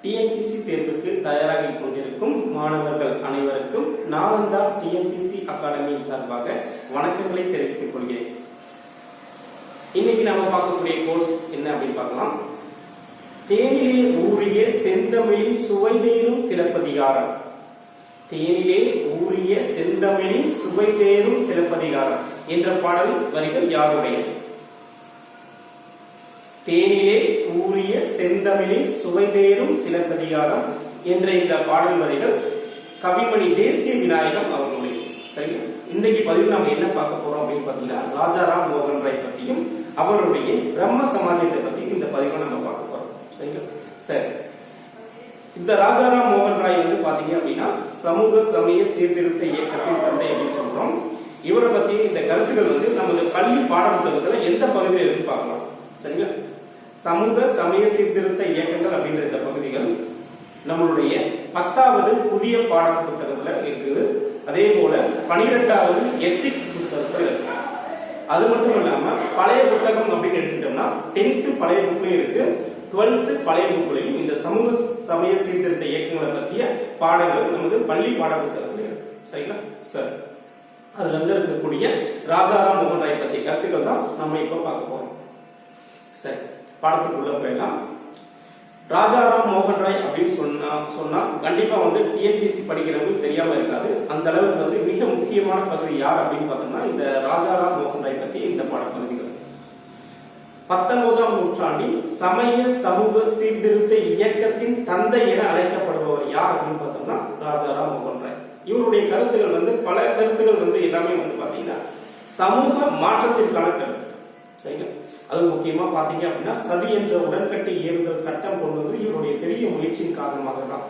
TNPSC தேர்வுக்கு தயாராகிக் கொண்டிருக்கும் மாணவர்கள் அனைவருக்கும் நாலந்தா டிஎன்பிசி அகாடமியின் சார்பாக வணக்கங்களை தெரிவித்துக் கொள்கிறேன். இன்னைக்கு நாம பார்க்கக்கூடிய கோர்ஸ் என்ன அப்படின்னு பார்க்கலாம். தேனிலே ஊறிய செந்தமிழின் சுவைதேரும் சிலப்பதிகாரம். தேனிலே ஊறிய செந்தமிழின் சுவைதேரும் சிலப்பதிகாரம் என்ற பாடல் வரிகள் யாருடைய? தேனிலே ஊறிய செந்தமிழின் சுவைதேரும் சிலப்பதிகாரம் என்ற இந்த பாடல் வரிகள் கவிமணி தேசிய விநாயகம் அவர்களுடைய. சரி, இன்றைக்கு பதிவு நாம என்ன பார்க்க போறோம் அப்படின்னு பாத்தீங்கன்னா, ராஜாராம் மோகன் ராய் பற்றியும் அவருடைய பிரம்ம சமாஜத்தை பற்றியும் இந்த பதிவை நம்ம பார்க்க போறோம். சரிங்களா? சரி, இந்த ராஜாராம் மோகன் ராய் வந்து பாத்தீங்க அப்படின்னா சமூக சமய சீர்திருத்த இயக்கத்தின் தந்தை அப்படின்னு சொல்றோம். இவரை பத்தி இந்த கருத்துக்கள் வந்து நமது பள்ளி பாட புத்தகத்துல எந்த பகுதியில் இருந்து பார்க்கலாம். சரிங்களா? சமூக சமய சீர்திருத்த இயக்கங்கள் அப்படின்ற இந்த பகுதிகள் நம்மளுடைய 10வது புதிய பாட புத்தகத்துல இருக்குது. அதே போல 12வது எத்திக்ஸ் புத்தகத்துல இருக்கு. அது மட்டும் இல்லாம பழைய புத்தகம் அப்படின்னு எடுத்துட்டோம்னா 10th பழைய புக்லயும் இருக்கு, 12th பழைய புக்லையும் இந்த சமூக சமய சீர்திருத்த இயக்கங்களை பற்றிய பாடங்கள் நமது பள்ளி பாட புத்தகத்துல இருக்கு. சரிங்களா? சரி, அதுல இருந்து இருக்கக்கூடிய ராஜாராம் மோகன் ராய் பற்றிய கருத்துக்கள் தான் நம்ம இப்ப பார்க்க போறோம். சரி, பாடத்துக்குள்ள போயிடலாம். ராஜாராம் மோகன் ராய் அப்படின்னு சொன்னா கண்டிப்பா வந்து டிஎன்பிசி படிக்கிறவங்களுக்கு தெரியாம இருக்காது. அந்த அளவுக்கு வந்து மிக முக்கியமான பகுதி யார் அப்படின்னு பார்த்தோம்னா இந்த ராஜாராம் மோகன் ராய் பத்தி இந்த பாடப்பகுதிகள். 19ஆம் நூற்றாண்டில் சமய சமூக சீர்திருத்த இயக்கத்தின் தந்தை என அழைக்கப்படுபவர் யார் அப்படின்னு பார்த்தோம்னா ராஜாராம் மோகன் ராய். இவருடைய கருத்துக்கள் வந்து பல கருத்துக்கள் வந்து எல்லாமே வந்து பாத்தீங்கன்னா சமூக மாற்றத்திற்கான கருத்து. சரிங்களா? அது முக்கியமா பாத்தீங்க அப்படின்னா சதி என்ற உடன்கட்டை ஏறுதல் சட்டம் கொண்டு வந்து இவருடைய பெரிய முயற்சியின் காரணமாக தான்.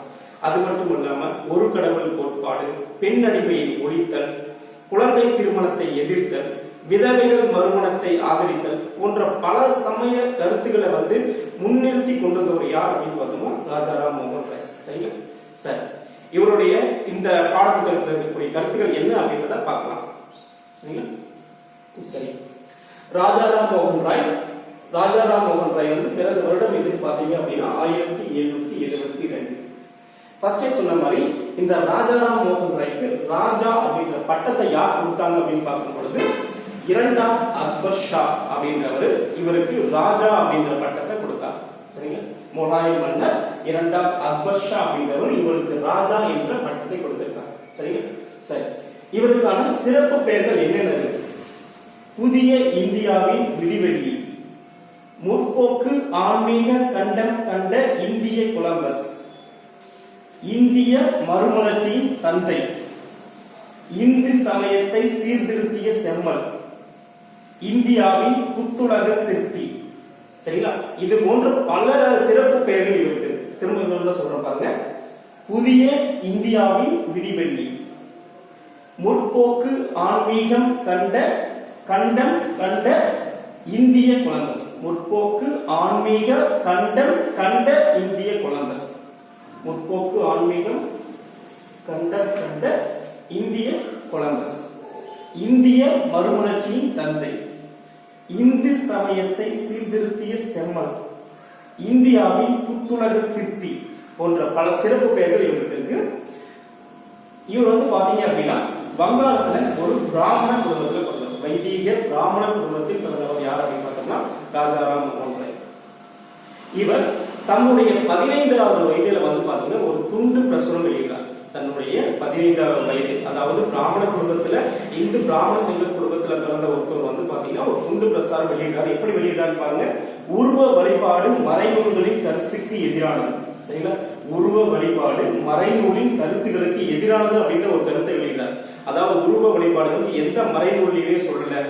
அது மட்டும் இல்லாம ஒரு கடவுள் கோட்பாடு, பெண் அடிமையை ஒழித்தல், குழந்தை திருமணத்தை எதிர்த்தல், விதவைகள் மறுமணத்தை ஆதரித்தல் போன்ற பல சமய கருத்துக்களை வந்து முன்னிறுத்தி கொண்டு வந்தவர் யார் அப்படின்னு பார்த்தோம்னா ராஜாராம் மோகன் ராய். சரிங்களா? சரி, இவருடைய இந்த பாடப்புத்தகத்தில் இருக்கக்கூடிய கருத்துக்கள் என்ன அப்படின்றத பார்க்கலாம். சரிங்களா? சரி, ராஜாராம் மோகன் ராய் வந்து பிறந்த வருடம் எது பாத்தீங்க அப்படின்னா 1772. ஃபர்ஸ்டே சொன்ன மாதிரி இந்த ராஜாராம் மோகன் ராய்க்கு ராஜா அப்படிங்கிற பட்டத்தை யார் கொடுத்தாங்க அப்படின்னு பார்க்கும் பொழுது 2ஆம் அக்பர் ஷா அப்படின்றவர் இவருக்கு ராஜா அப்படிங்கிற பட்டத்தை கொடுத்தார். சரிங்களா? முகலாய மன்னர் 2ஆம் அக்பர் ஷா அப்படின்றவர் இவருக்கு ராஜா என்ற பட்டத்தை கொடுத்திருக்காங்க. சரிங்களா? சரி, இவருக்கான சிறப்பு பெயர்கள் என்னென்ன இருக்கு? புதிய இந்தியாவின் விடிவெள்ளி, முற்போக்கு ஆன்மீக கண்டம் கண்ட இந்திய கொலம்பஸ், இந்திய மறுமலர்ச்சியின் தந்தை, இந்து சமயத்தை சீர்திருத்திய செம்மல், இந்தியாவின் புத்துலக சிற்பி. சரிங்களா? இது போன்ற பல சிறப்பு பெயர்கள் இருக்கு. திரும்ப சொல்றேன் பாருங்க. புதிய இந்தியாவின் விடிவெள்ளி, முற்போக்கு ஆன்மீகம் கண்டம் கண்ட இந்திய கொலம்பஸ், முற்போக்கு ஆன்மீக கண்டம் கண்ட இந்திய கொலம்பஸ், முற்போக்கு ஆன்மீகம் கண்டம் கண்ட இந்திய கொலம்பஸ், இந்திய மறுமலர்ச்சியின் தந்தை, இந்து சமயத்தை சீர்திருத்திய செம்மல், இந்தியாவின் புத்துலக சிற்பி போன்ற பல சிறப்பு பெயர்கள் இவருக்கு இருக்கு. இவர் வந்து பாத்தீங்க அப்படின்னா வங்காளத்துல ஒரு பிராமண குடும்பத்தில் பிறந்தவர், வைதிக பிராமண குடும்பத்தில் பிறந்தவர் யார் அப்படின்னு பார்த்தோம்னா ராஜாராம் மோகன் ராய். இவர் தன்னுடைய 15வது வயதில வந்து பாத்தீங்கன்னா ஒரு துண்டு பிரசுரம் வெளியிட்டார். தன்னுடைய 15வது வயது, அதாவது பிராமண குடும்பத்துல இந்து பிராமண சங்க குடும்பத்துல பிறந்த ஒருத்தர் வந்து பாத்தீங்கன்னா ஒரு துண்டு பிரசாரம் வெளியிட்டார். எப்படி வெளியிட்டாரு பாருங்க. உருவ வழிபாடு மறைநூல்களின் கருத்துக்கு எதிரானது. சரிங்களா? உருவ வழிபாடு மறைநூலின் கருத்துக்களுக்கு எதிரானது அப்படின்ற ஒரு கருத்தை வெளியிட்டார். அதாவது உருவ வழிபாடு வந்து எந்த மறைநூலிலே சொல்லல,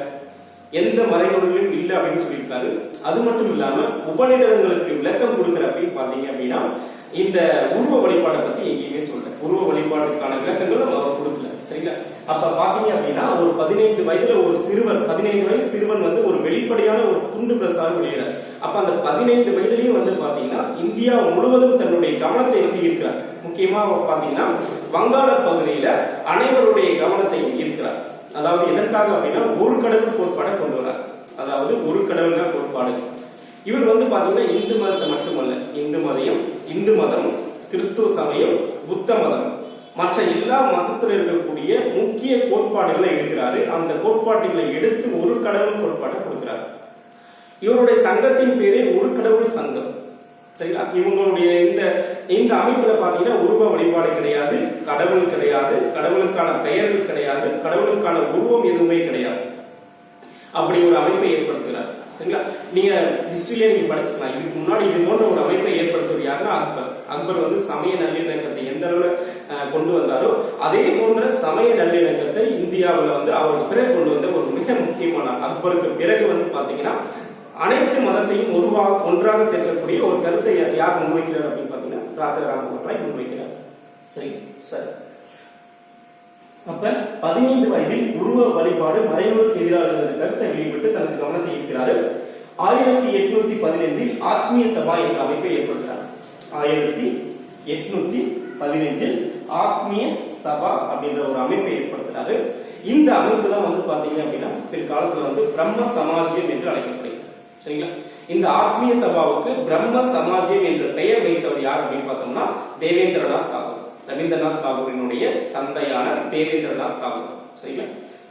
எந்த மறைநூலிலும் இல்லை அப்படின்னு சொல்லியிருக்காரு. அது மட்டும் இல்லாம உபநிடதங்களுக்கு விளக்கம் கொடுக்கிற அப்படின்னு பாத்தீங்க அப்படின்னா இந்த உருவ வழிபாடை பத்தி எங்கேயுமே சொல்ல, உருவ வழிபாடுக்கான விளக்கங்களும் அவர் கொடுக்கல. சரிங்களா? அப்ப பாத்தீங்க அப்படின்னா ஒரு 15 வயதுல ஒரு சிறுவன், 15 வயது சிறுவன் வந்து ஒரு வெளிப்படையான ஒரு துண்டு பிரசாரம் வெளியிடார். அப்ப அந்த 15 வயதுலயும் வந்து பாத்தீங்கன்னா இந்தியா முழுவதும் தன்னுடைய கவனத்தை வந்து ஈர்க்கிறார். முக்கியமா பாத்தீங்கன்னா வங்காள பகுதியில அனைவருடைய கவனத்தையும் ஈர்க்கிறார். அதாவது எதற்காக அப்படின்னா ஒரு கடவுள் கோட்பாடை கொண்டு வரார். அதாவது ஒரு கடவுள் தான் கோட்பாடு. இவர் வந்து பாத்தீங்கன்னா இந்து மதத்தை மட்டுமல்ல, இந்து மதம் இந்து மதம், கிறிஸ்துவ சமயம், புத்த மதம், மற்ற எல்லா மதத்தில் இருக்கக்கூடிய முக்கிய கோட்பாடுகளை எடுக்கிறாரு. அந்த கோட்பாடுகளை எடுத்து ஒரு கடவுள் கோட்பாட்டை கொடுக்கிறார். இவருடைய சங்கத்தின் பேரே ஒரு கடவுள் சங்கம். சரிங்களா? இவங்களுடைய இந்த அமைப்புல பாத்தீங்கன்னா உருவ வழிபாடு கிடையாது, கடவுள் கிடையாது, கடவுளுக்கான பெயர்கள் கிடையாது, கடவுளுக்கான உருவம் எதுவுமே கிடையாது. அப்படி ஒரு அமைப்பை ஏற்படுத்துகிறார். சரிங்களா? நீங்க ஹிஸ்டரியில நீங்க படிச்சுக்கலாம். இதுக்கு முன்னாடி இது போன்ற ஒரு அமைப்பை ஏற்படுத்துவது யாருன்னா அக்பர். அக்பர் வந்து சமய நல்லிணக்கத்தை எந்த அளவுல கொண்டு வந்தாரோ அதே போன்ற சமய நல்லிணக்கத்தை இந்தியாவில் வந்து அவருக்கு பிறகு கொண்டு வந்த ஒரு மிக முக்கியமான, அக்பருக்கு பிறகு வந்து பாத்தீங்கன்னா அனைத்து மதத்தையும் ஒன்றாக சேர்க்கக்கூடிய ஒரு கருத்தை யார் முன்வைக்கிறார் அப்படின்னு பாத்தீங்கன்னா ராஜாராம் மோகன் ராய் முன்வைக்கிறார். சரி சரி. அப்ப 15 வயதில் உருவ வழிபாடு மறைமுகக்கு எதிராக இருந்த கருத்தை வெளியிட்டு தனது கவனத்தை ஈர்க்கிறார். 1815 ஆத்மீய சபா என்ற அமைப்பை ஏற்படுத்துறார். 1815 ஆத்மீய சபா அப்படின்ற ஒரு அமைப்பை ஏற்படுத்துறாரு. இந்த அமைப்பு தான் வந்து பாத்தீங்க அப்படின்னா பிற்காலத்துல வந்து பிரம்ம சமாஜ்யம் என்று அழைக்கப்படுகிறது. சரிங்களா? இந்த ஆத்மீய சபாவுக்கு பிரம்ம சமாஜ்யம் என்ற பெயர் வைத்தவர் யார் அப்படின்னு பார்த்தோம்னா தேவேந்திரநாத் தாகூர். ரவீந்திரநாத் தாகூரினுடைய தந்தையான தேவேந்திரநாத் தாகூர். சரிங்களா?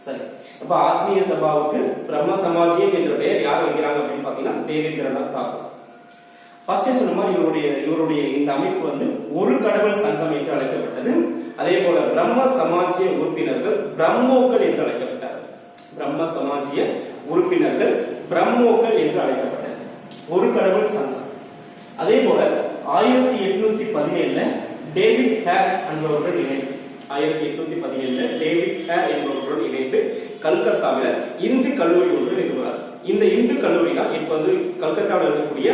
சரி. அப்ப ஆத்மீய சபாவுக்கு பிரம்ம சமாஜ்யம் என்ற பெயர் யார் வைக்கிறாங்க அப்படின்னு பாத்தீங்கன்னா தேவேந்திரநாத் தாகூர். ஃபர்ஸ்ட் சொன்ன மாதிரி இவருடைய இந்த அமைப்பு வந்து ஒரு கடவுள் சங்கம் என்று அழைக்கப்பட்டது. அதே போல பிரம்ம சமாஜ்ய உறுப்பினர்கள் பிரம்மோக்கள் என்று அழைக்கப்பட்டார். பிரம்ம சமாஜ்ய உறுப்பினர்கள் பிரம்மோக்கள் என்று அழைக்கப்பட்டது. ஒரு கடவுள் சங்கம். அதே போல 1817 டேவிட் ஹேர் என்பவருடன் இணைந்து 1817 டேவிட் ஹேர் என்பவருடன் இணைந்து கல்கத்தாவில் இந்து கல்லூரி ஒன்று நிறுவனார். இந்த இந்து கல்லூரி தான் இப்போது கல்கத்தாவில் இருக்கக்கூடிய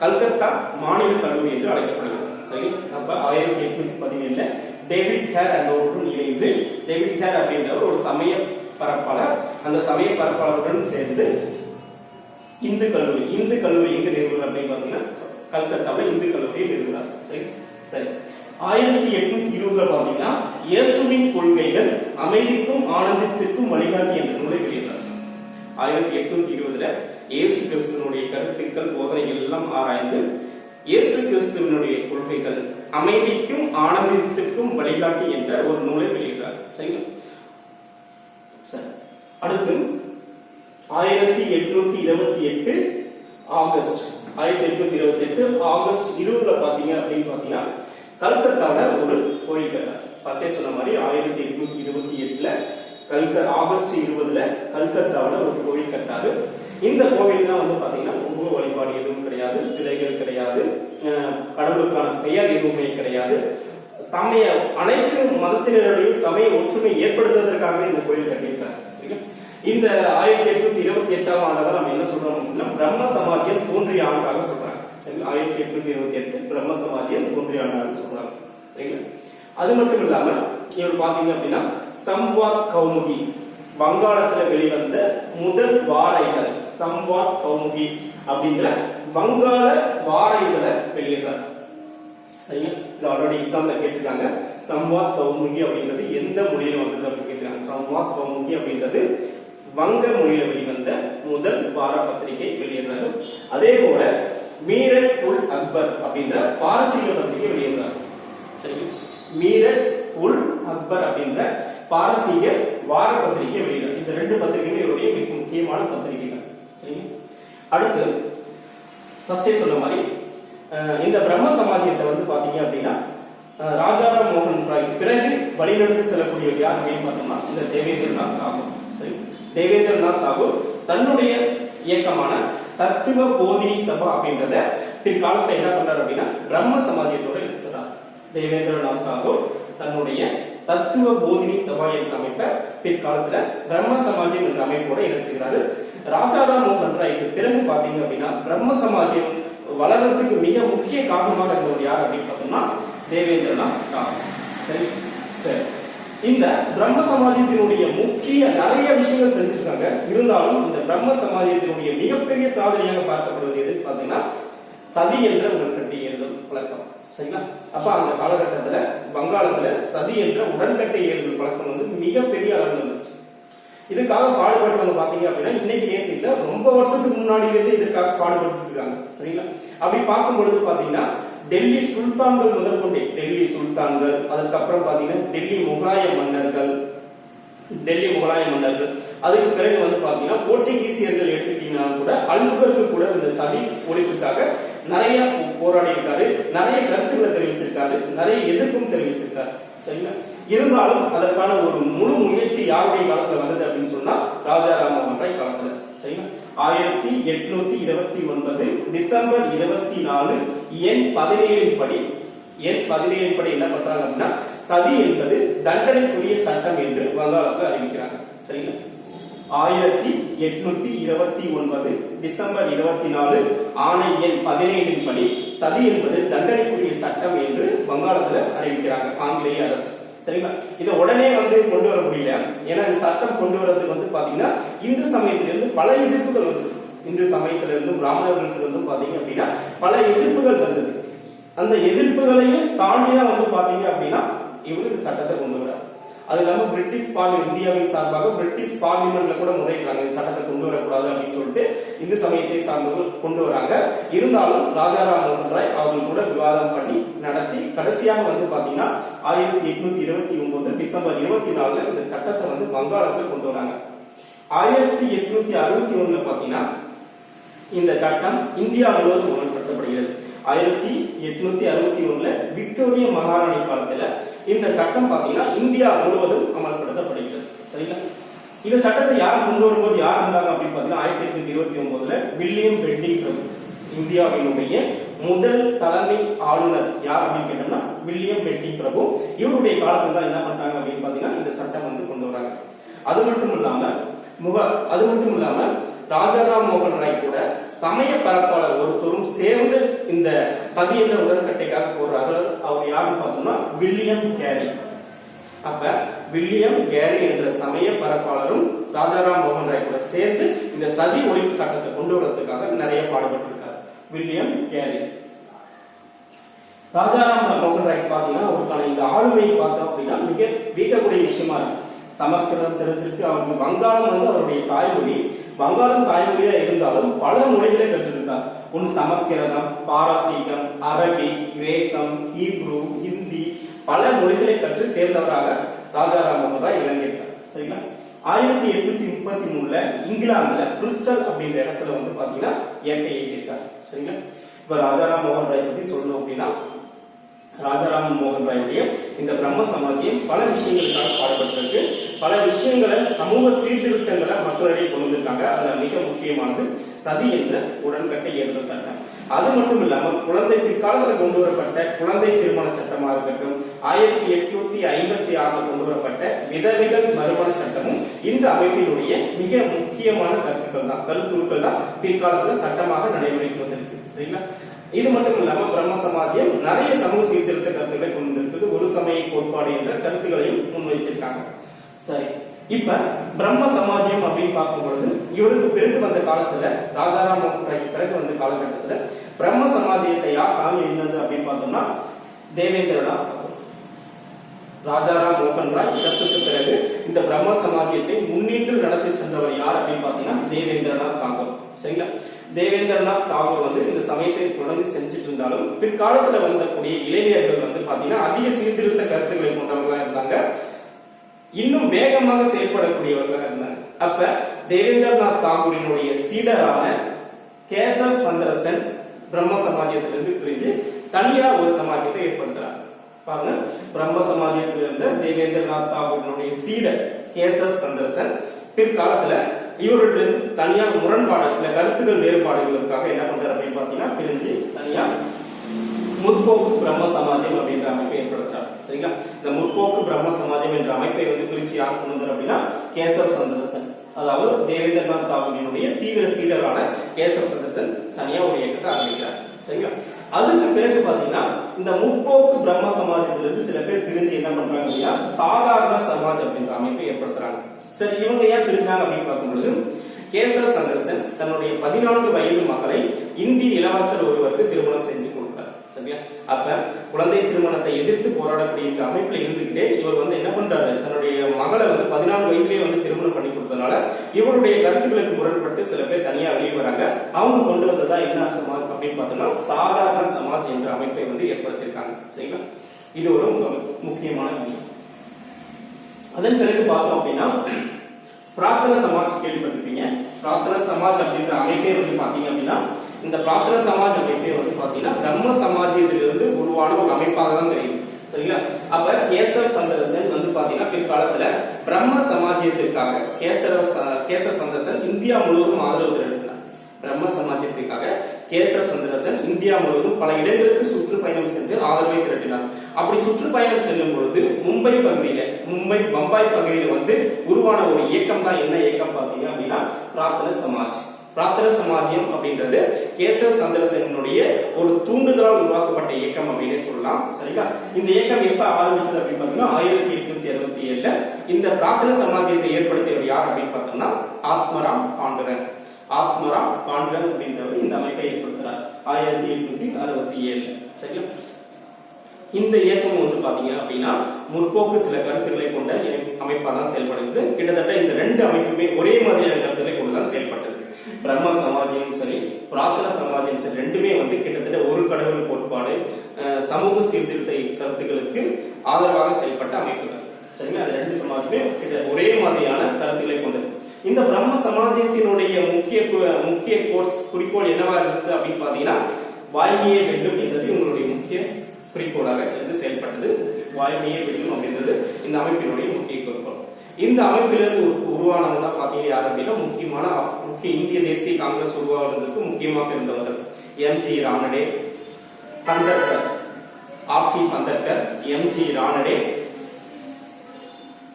கல்கத்தா மாநில கல்லூரி என்று அழைக்கப்படுகிறது. சரி. அப்ப 1817 டேவிட் ஹேர் என்பவருடன் இணைந்து, டேவிட் ஹேர் அப்படின்றவர் ஒரு சமய பரப்பாளர், அந்த சமய பரப்பாளருடன் சேர்ந்து இந்து கல்லூரி எங்க நிறுவனம் அப்படின்னு பாத்தீங்கன்னா கல்கத்தாவில் இந்து கல்லூரியை நிறுவனார். சரி சரி. 1820 பாத்தீங்கன்னா இயேசுவின் கொள்கைகள் அமைதிக்கும் ஆனந்தத்திற்கும் வழிகாட்டி என்ற நூலை வெளியிட்டார். 1820 இயேசு கிறிஸ்துவனுடைய கருத்துக்கள் போதனைகள் எல்லாம் ஆராய்ந்து இயேசு கிறிஸ்துவனுடைய கொள்கைகள் அமைதிக்கும் ஆனந்தத்திற்கும் வழிகாட்டி என்ற ஒரு நூலை வெளியிட்டார். சரிங்களா? சரி. அடுத்து 1828 ஆகஸ்ட் 20 பாத்தீங்க அப்படின்னு பாத்தீங்கன்னா கல்கத்தால ஒரு கோயில் கட்டார். ஃபர்ஸ்டே சொன்ன மாதிரி 1828 ஆகஸ்ட் 20 கல்கத்தாவில் ஒரு கோவில் கட்டாரு. இந்த கோவில் தான் வந்து பாத்தீங்கன்னா உருவ வழிபாடு எதுவும் கிடையாது, சிலைகள் கிடையாது, கடவுளுக்கான பெயர் எதுவுமே கிடையாது. சமய அனைத்து மதத்தினருடைய சமய ஒற்றுமை ஏற்படுத்துவதற்காக இந்த கோயில் கட்டியிருக்காங்க. சரிங்களா? இந்த 1828 ஆண்டுதான் நம்ம என்ன சொல்றோம் அப்படின்னா பிரம்ம சமாஜ்யம் தோன்றிய ஆண்டாக சொல்றாங்க. சரிங்களா? 1828 பிரம்ம சமாஜ்யம் தோன்றிய ஆண்டாக சொல்றாங்க. சரிங்களா? அது மட்டும் இல்லாம இவர் பாத்தீங்க அப்படின்னா சம்வாத் கௌமுகி வங்காளத்துல வெளிவந்த முதல் வார இதழ் சம்வாத் கௌமுகி அப்படிங்கிற வங்காள வார இதழை வெளியிடுறாங்க. சரிங்களா? ஆல்ரெடி எக்ஸாம்ல கேட்டிருக்காங்க. சம்வாத் கௌமுகி அப்படின்றது எந்த மொழியில வந்தது அப்படின்னு கேட்கிறாங்க. சம்வாத் கௌமுகி அப்படின்றது வங்க மொழியில வெளிவந்த முதல் வார பத்திரிகை வெளியிடுறாரு. அதே போல மீரட் உல் அக்பர் அப்படின்ற பாரசீக பத்திரிகை வெளியிடுறாரு. சரிங்களா? மீரட் உல் அக்பர் அப்படின்ற பாரசீக வார பத்திரிகை வெளியிடுறாரு. இந்த ரெண்டு பத்திரிகையும் இவருடைய மிக முக்கியமான பத்திரிகைகள். சரிங்களா? அடுத்து ஃபர்ஸ்டே சொன்ன மாதிரி இந்த பிரம்ம சமாஜத்தை வந்து பாத்தீங்க அப்படின்னா ராஜாராம் மோகன் ராய் பிறகு வழிநடத்தி செல்லக்கூடிய யார் அப்படின்னு பார்த்தோம்னா இந்த தேவேந்திரநாத் தாகூர். சரி. தேவேந்திரநாத் தாகூர் தன்னுடைய இயக்கமான தத்துவ போதினி சபா அப்படின்றத பிற்காலத்துல என்ன பண்றாரு அப்படின்னா பிரம்ம சமாஜத்தோட இணைச்சார். தேவேந்திரநாத் தாகூர் தன்னுடைய தத்துவ போதினி சபா என்ற அமைப்பை பிற்காலத்துல பிரம்ம சமாஜம் என்ற அமைப்போட இணைச்சுக்கிறாரு. ராஜாராம் மோகன் ராய்க்கு பிறகு பாத்தீங்க அப்படின்னா பிரம்ம சமாஜம் வளர்றதுக்கு மிக முக்கிய காரணமாக இருந்தவர் யார் அப்படின்னு பார்த்தோம்னா தேவேந்திரநாத் தாகூர். சரி சரி. இந்த பிரம்ம சமாஜத்தினுடைய முக்கிய நிறைய விஷயங்கள் செஞ்சிருக்காங்க. இருந்தாலும் இந்த பிரம்ம சமாஜத்தினுடைய மிகப்பெரிய சாதனையாக பார்க்கப்படுவது எதுன்னு பாத்தீங்கன்னா சதி என்ற உடன்கட்டை ஏறுதல் பழக்கம். சரிங்களா? அப்ப அந்த காலகட்டத்துல வங்காளத்துல சதி என்ற உடன்கட்டை ஏறுதல் பழக்கம் வந்து மிகப்பெரிய அளவில் இருந்துச்சு. இதுக்காக பாடுபட்டவங்க பாத்தீங்க அப்படின்னா இன்னைக்கு நேரத்தில் ரொம்ப வருஷத்துக்கு முன்னாடியிலிருந்து இதற்காக பாடுபட்டு இருக்காங்க. சரிங்களா? அப்படி பார்க்கும் பொழுது பாத்தீங்கன்னா டெல்லி சுல்தான்கள் முதற்கொண்டே டெல்லி சுல்தான்கள், அதுக்கப்புறம் பாத்தீங்கன்னா டெல்லி முகலாய மன்னர்கள், அதுக்கு பிறகு வந்து பாத்தீங்கன்னா போர்ச்சுகீசியர்கள் எடுத்துக்கிட்டீங்கன்னா கூட அல்புகர்க்கு கூட இந்த சதி ஒழிப்புக்காக நிறைய போராடி இருக்காரு, நிறைய கருத்துக்களை தெரிவிச்சிருக்காரு, நிறைய எதிர்ப்பும் தெரிவிச்சிருக்காரு. சரிங்களா? இருந்தாலும் அதற்கான ஒரு முழு முயற்சி யாருடைய காலத்துல வந்தது அப்படின்னு சொன்னா ராஜாராம் மோகன் ராய் காலத்துல. சரிங்களா? 1829 டிசம்பர் 24 எண் 17 படி என்ன பண்றாங்க அப்படின்னா சதி என்பது தண்டனைக்குரிய சட்டம் என்று வங்காளத்தில் அறிவிக்கிறாங்க. சரிங்களா? 1829 டிசம்பர் 24 ஆணை எண் 17 படி சதி என்பது தண்டனைக்குரிய சட்டம் என்று வங்காளத்துல அறிவிக்கிறாங்க ஆங்கிலேய அரசு. சரிங்களா? இதை உடனே வந்து கொண்டு வர முடியல. ஏன்னா இந்த சட்டம் கொண்டு வரதுக்கு வந்து பாத்தீங்கன்னா இந்து சமயத்திலிருந்து பல எதிர்ப்புகள் வந்தது. இந்து சமயத்திலிருந்தும் பிராமணர்களிலிருந்தும் பாத்தீங்க அப்படின்னா பல எதிர்ப்புகள் வந்தது. அந்த எதிர்ப்புகளையும் தாண்டிதான் வந்து பாத்தீங்க அப்படின்னா இவருக்கு சட்டத்தை கொண்டு வர. அது இல்லாம பிரிட்டிஷ் இந்தியாவின் சார்பாக பிரிட்டிஷ் பார்லிமெண்ட்ல கூட முறையிடுறாங்க இந்த சட்டத்தை கொண்டு வரக்கூடாது அப்படின்னு சொல்லிட்டு இந்து சமயத்தை சார்ந்தவர்கள் கொண்டு வராங்க. இருந்தாலும் ராஜாராம் மோகன் ராய் அவர்கள் கூட விவாதம் பண்ணி நடத்தி கடைசியாக வந்து பாத்தீங்கன்னா 1829 டிசம்பர் 24 இந்த சட்டத்தை வந்து வங்காளத்தில் கொண்டு வராங்க. 1861 பாத்தீங்கன்னா இந்த சட்டம் இந்தியா முழுவதும் அமல்படுத்தப்படுகிறது. 1861 விக்டோரிய மகாராணி காலத்துல இந்த சட்டம் பாத்தீங்கன்னா இந்தியா முழுவதும் அமல்படுத்தப்படுகிறது. சரிங்களா? இந்த சட்டத்தை யார் கொண்டு வரும்போது யார் இருந்தாங்க அப்படின்னு பாத்தீங்கன்னா 1829 வில்லியம் பெண்டிங் பிரபு இந்தியாவினுடைய முதல் தலைமை ஆளுநர் யார் அப்படின்னு கேட்டோம்னா வில்லியம் பெண்டிங் பிரபு. இவருடைய காலத்துல தான் என்ன பண்றாங்க அப்படின்னு பாத்தீங்கன்னா இந்த சட்டம் வந்து கொண்டு வராங்க. அது மட்டும் இல்லாம ராஜாராம் மோகன் ராய் கூட சமய பரப்பாளர் ஒருத்தரும் சேர்ந்து இந்த சதி என்ற உடன்கட்டைக்காக போடுறார்கள். அவர் யாருன்னு பார்த்தோம்னா வில்லியம் கேரி. அப்ப வில்லியம் கேரி என்ற சமய பரப்பாளரும் ராஜாராம் மோகன் ராய் கூட சேர்ந்து இந்த சதி ஒழிப்பு சட்டத்தை கொண்டு வரதுக்காக நிறைய பாடுபட்டிருக்கார். William carry. ராஜாராம் மோகன் ராய் பாத்தீங்கன்னா அவருக்கான இந்த ஆளுமையை பார்த்தோம் அப்படின்னா மிக வியக்கக்கூடிய விஷயமா இருக்கு. சமஸ்கிருதம் தெரிஞ்சிருக்கு, அவருக்கு வங்காளம் வந்து அவருடைய தாய்மொழி. வங்காளம் தாய்மொழியா இருந்தாலும் பல மொழிகளை கற்றிருக்கார். ஒன்று சமஸ்கிருதம், பாரசீகம், அரபி, கிரேக்கம், ஹீப்ரு, ஹிந்தி பல மொழிகளை கற்று தேர்ந்தவராக ராஜாராம் மோகன் ராய் விளங்கியிருக்கார். சரிங்களா? 1833 இங்கிலாந்துல பிரிஸ்டல் அப்படின்ற இடத்துல வந்து பாத்தீங்கன்னா இயற்கை எழுதியிருக்காரு. சரிங்களா? இப்ப ராஜாராம் மோகன் ராய் பத்தி சொல்லணும் அப்படின்னா ராஜாராம் மோகன் ராயுடைய இந்த பிரம்ம சமாதியம் பல விஷயங்களுக்காக பாடுபட்டிருக்கு. பல விஷயங்களை சமூக சீர்திருத்தங்களை மக்களிடையே கொண்டு வந்திருக்காங்க. அதுல மிக முக்கியமானது சதி என்ற உடன்கட்டை ஏறுதல் சட்டம். அது மட்டும் இல்லாம பிற்காலத்தில் கொண்டு வரப்பட்ட குழந்தை திருமண சட்டமா இருக்கட்டும், 1856 கொண்டு வரப்பட்ட விதவைகள் மறுமண சட்டமும் இந்த அமைப்பினுடைய மிக முக்கியமான கருத்துக்கள் தான் பிற்காலத்தில் சட்டமாக நடைமுறைக்கு வந்திருக்கு. சரிங்களா? இது மட்டும் இல்லாம பிரம்ம சமாஜம் நிறைய சமூக சீர்திருத்த கருத்துக்களை கொண்டிருக்கிறது. ஒரு சமய கோட்பாடு என்ற கருத்துக்களையும் முன்வைச்சிருக்காங்க. சரி, இப்ப பிரம்ம சமாஜம் அப்படின்னு பார்க்கும் பொழுது இவருக்கு பிறகு வந்த காலத்துல ராஜாராம் மோகன் ராய் பிறகு வந்த காலகட்டத்துல பிரம்ம சமாஜத்தை யார் தாங்கி இருந்தது அப்படின்னு பார்த்தோம்னா தேவேந்திரநாத் தாகூர். ராஜாராம் மோகன் ராய் இறப்புக்கு பிறகு இந்த பிரம்ம சமாஜத்தை முன்னின்று நடத்தி சென்றவர் யார் அப்படின்னு பாத்தீங்கன்னா தேவேந்திரநாத் தாகூர். சரிங்களா? தேவேந்திரநாத் தாகூர் வந்து இந்த சமயத்தை தொடர்ந்து செஞ்சுட்டு இருந்தாலும் பிற்காலத்துல வந்தக்கூடிய இளைஞர்கள் வந்து பாத்தீங்கன்னா அதிக சீர்திருத்த கருத்துக்களை கொண்டவர்களா இருந்தாங்க. இன்னும் வேகமாக செயல்படக்கூடியவர்களாக இருந்தாங்க. அப்ப தேவேந்திரநாத் தாகூரினுடைய சீடரான கேசவ் சந்திர சென் பிரம்ம சமாஜத்திலிருந்து பிரிந்து தனியா ஒரு சமாஜத்தை ஏற்படுத்துறாங்க. பாருங்க, பிரம்ம சமாஜத்திலிருந்த தேவேந்திரநாத் தாகூரினுடைய சீடர் கேசவ் சந்திர சென் பிற்காலத்துல இவருடைய தனியார் முரண்பாடு சில கருத்துக்கள் வேறுபாடுகளுக்காக என்ன பண்றாரு அப்படின்னு பாத்தீங்கன்னா பிரிஞ்சு தனியா முற்போக்கு பிரம்ம சமாஜம் அப்படின்ற அமைப்பை ஏற்படுத்துறாரு. சரிங்களா? இந்த முற்போக்கு பிரம்ம சமாஜம் என்ற அமைப்பை வந்து பிரிச்சு யார் கொண்டு வந்தார் அப்படின்னா கேசவ் சந்திர சென். அதாவது தேவேந்திரநாத் தாகூரினுடைய தீவிர சீடரான கேசவ் சந்திர சென் தனியா ஒரு இயக்கத்தை ஆரம்பிக்கிறார். சரிங்களா? அதுக்கு பிறகு பாத்தீங்கன்னா இந்த முற்போக்கு பிரம்ம சமாஜத்திலிருந்து சில பேர் பிரிஞ்சு என்ன பண்றாங்க அப்படின்னா சாதாரண சமாஜ் அப்படின்ற அமைப்பை ஏற்படுத்துறாங்க. சரி, இவங்க ஏன் பிரிஞ்சாங்க அப்படின்னு பார்க்கும்பொழுது கேசவ் சந்திர சென் தன்னுடைய 14 வயது மகளை இந்திய இளவரசர் ஒருவருக்கு திருமணம் செஞ்சு கொடுத்தார். சரியா? அப்ப குழந்தை திருமணத்தை எதிர்த்து போராடக்கூடிய இந்த அமைப்புல இருந்துகிட்டே இவர் வந்து என்ன பண்றாரு, தன்னுடைய மகளை வந்து 14 வயசுலயே வந்து திருமணம் பண்ணி கொடுத்ததுனால இவருடைய கருத்துக்களுக்கு முரண்பட்டு சில பேர் தனியா வெளியே வராங்க. அவங்க கொண்டு வந்ததா என்ன சமாஜ் அப்படின்னு பார்த்தோம்னா சாதாரண சமாஜ் என்ற அமைப்பை வந்து ஏற்படுத்தியிருக்காங்க. சரிங்களா, இது ஒரு முக்கியமான விதி. அதன் பிறகு பார்த்தோம் அப்படின்னா பிரார்த்தன சமாஜ் கேள்விப்பட்டிருப்பீங்க. பிரார்த்தன சமாஜ் அப்படின்ற அமைப்பே வந்து பாத்தீங்க அப்படின்னா இந்த பிரார்த்தன சமாஜ் அமைப்பே வந்து பாத்தீங்கன்னா பிரம்ம சமாஜத்திலிருந்து உருவான ஒரு அமைப்பாக தான் தெரியும். சரிங்களா, அப்ப கேசவ சந்திரசன் வந்து பாத்தீங்கன்னா பிற்காலத்துல பிரம்ம சமாஜத்திற்காக கேசவ சந்திரசன் இந்தியா முழுவதும் ஆதரவு திரட்டினார். பிரம்ம சமாஜத்திற்காக கேசவ சந்திரசன் இந்தியா முழுவதும் பல இடங்களுக்கு சுற்றுப்பயணம் சென்று ஆதரவை திரட்டினார். அப்படி சுற்றுப்பயணம் செல்லும் பொழுது மும்பை பம்பாய் பகுதியில் வந்து உருவான ஒரு இயக்கம் தான் என்ன இயக்கம் பாத்தீங்க அப்படின்னா பிரார்த்தன சமாஜ். பிரார்த்தன சமாஜம் அப்படின்றது கேசவ சந்திரசேனுடைய ஒரு தூண்டுதலால் உருவாக்கப்பட்ட இயக்கம் அப்படின்னு சொல்லலாம். சரிங்களா, இந்த இயக்கம் எப்ப ஆரம்பிச்சது அப்படின்னு பாத்தீங்கன்னா 1867 இந்த பிரார்த்தன சமாஜத்தை ஏற்படுத்தியவர் யார் அப்படின்னு பார்த்தோம்னா ஆத்மராம் பாண்டுரங். ஆத்மராம் பாண்டுரங் அப்படின்றவர் இந்த அமைப்பை ஏற்படுத்துறார் 1867. சரிங்களா, இந்த இயக்கம் வந்து பாத்தீங்க அப்படின்னா முற்போக்கு சில கருத்துக்களை கொண்ட அமைப்பா தான் செயல்படுகிறது. கிட்டத்தட்ட இந்த ரெண்டு அமைப்புமே ஒரே மாதிரியான கருத்துக்களை கொண்டுதான் செயல்பட்டது. பிரம்ம சமாஜம் சரி, பிரார்த்தன சமாஜம் சரி, ரெண்டுமே வந்து கிட்டத்தட்ட ஒரு கடவுள் கோட்பாடு, சமூக சீர்திருத்த கருத்துக்களுக்கு ஆதரவாக செயல்பட்ட அமைப்புகள். சரிங்களா, அது ரெண்டு சமாஜமே ஒரே மாதிரியான கருத்துக்களை கொண்டது. இந்த பிரம்ம சமாஜத்தினுடைய முக்கிய குறிக்கோள் என்னவா இருந்தது அப்படின்னு பாத்தீங்கன்னா வாய்மையே வெல்லும் என்றது உங்களுடைய முக்கிய குறிக்கோளாக இருந்து செயல்பட்டது. வாய்மையே வெல்லும் அப்படின்றது இந்த அமைப்பினுடைய முக்கிய குறிக்கோள். இந்த அமைப்பிலிருந்து உருவானவங்க பாத்தீங்க யார் அப்படின்னா முக்கிய இந்திய தேசிய காங்கிரஸ் உருவாவதற்கு முக்கியமாக இருந்தவர்கள் எம்.ஜி. ரானடே, பந்தர்கர், ஆர்.சி. பந்தர்கர், எம்.ஜி. ரானடே,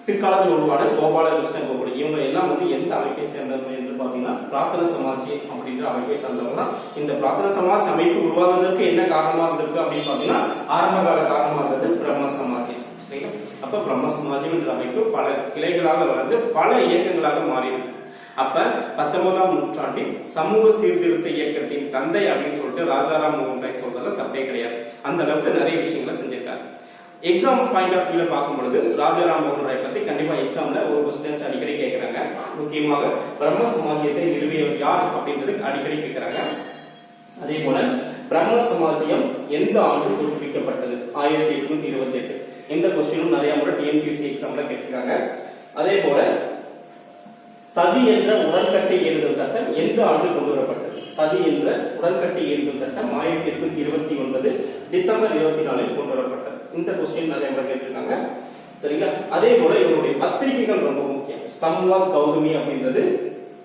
பிற்காலத்தில் உருவான கோபாலகிருஷ்ண கோகுலே. இவங்க எல்லாம் வந்து எந்த அமைப்பை சேர்ந்தவங்க என்று பாத்தீங்கன்னா பிரார்த்தன சமாஜ் அப்படின்ற அமைப்பை சேர்ந்தவங்க தான். இந்த பிரார்த்தன சமாஜ் அமைப்பு உருவாகுவதற்கு என்ன காரணமா இருந்திருக்கு அப்படின்னு பாத்தீங்கன்னா ஆரம்ப கால காரணமா இருந்தது பிரம்ம சமாஜ். அப்ப பிரம்ம சமாஜம் என்ற அமைப்பு பல கிளைகளாக வளர்ந்து பல இயக்கங்களாக மாறியது. அப்ப 19ஆம் நூற்றாண்டில் சமூக சீர்திருத்த இயக்கத்தின் தந்தை அப்படின்னு சொல்லிட்டு ராஜாராம் மோகன் ராய் சொல்றதுல தப்பே கிடையாது. அந்த அளவுக்கு நிறைய விஷயங்களை செஞ்சிருக்காரு. எக்ஸாம் பாயிண்ட் ஆஃப் வியூல பார்க்கும் பொழுது ராஜாராம் மோகன் ராய் பத்தி கண்டிப்பா எக்ஸாம்ல ஒரு கொஸ்டின்ஸ் அடிக்கடி கேட்கிறாங்க. முக்கியமாக பிரம்ம சமாஜத்தை நிறுவியவர் யார் அப்படின்றது அடிக்கடி கேட்கிறாங்க. அதே போல பிரம்ம சமாஜம் எந்த ஆண்டு தோற்றுவிக்கப்பட்டது? 1828. இந்த கொஸ்டினும் நிறைய முறை டிஎன்பிஎஸ்சி எக்ஸாம்ல கேட்டிருக்காங்க. அதே போல சதி என்ற உடன்கட்டை ஏறுதல் சட்டம் எந்த ஆண்டு கொண்டு வரப்பட்டது? சதி என்ற உடன்கட்டை ஏறுதல் சட்டம் 1829 டிசம்பர் 24 கொண்டு வரப்பட்டது. இந்த கொஸ்டின் நிறைய முறை கேட்டிருக்காங்க. சரிங்களா, அதே போல இவருடைய பத்திரிகைகள் ரொம்ப முக்கியம். சம்வாத் கௌதமி அப்படின்றது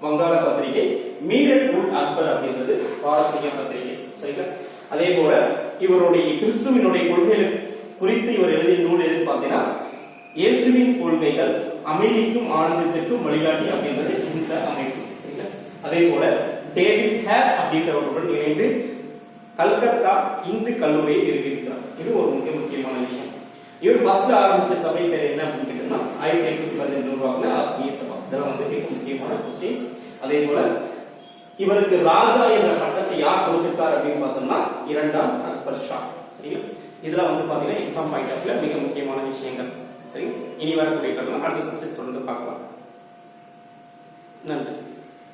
வங்காள பத்திரிகை, மீரட் உல் அக்பர் அப்படின்றது பாரசீக பத்திரிகை. சரிங்களா, அதே போல இவருடைய கிறிஸ்துவினுடைய கொள்கைகள் குறித்து இவர் எழுதிய நூல் எதுன்னு பாத்தீங்கன்னா இயேசுவின் கொள்கைகள் அமைதிக்கும் ஆனந்தத்திற்கும் வழிகாட்டி அப்படின்றது இந்த அமைப்பு. சரிங்களா, அதே போல டேவிட் ஹேர் அப்படின்றவருடன் இணைந்து கல்கத்தா இந்து கல்லூரியை நிறுவியிருக்கிறார். இது ஒரு முக்கியமான விஷயம். இவர் ஃபர்ஸ்ட் ஆரம்பிச்ச சபை பேர் என்ன அப்படின்னு கேட்டீங்கன்னா 1815 உருவாக்குன ஆத்மீய சபா. இதெல்லாம் வந்து மிக முக்கியமான கொஸ்டின்ஸ். அதே போல இவருக்கு ராஜா என்ற பட்டத்தை யார் கொடுத்திருக்கார் அப்படின்னு பார்த்தோம்னா 2ஆம் அக்பர் ஷா. சரிங்களா, இதெல்லாம் வந்து பாத்தீங்கன்னா எக்ஸாம் பாயிண்ட் ஆஃப் வியூல மிக முக்கியமான விஷயங்கள். சரி, இனி வரக்கூடிய அடுத்த சப்ஜெக்ட் தொடர்ந்து பார்க்கலாம்.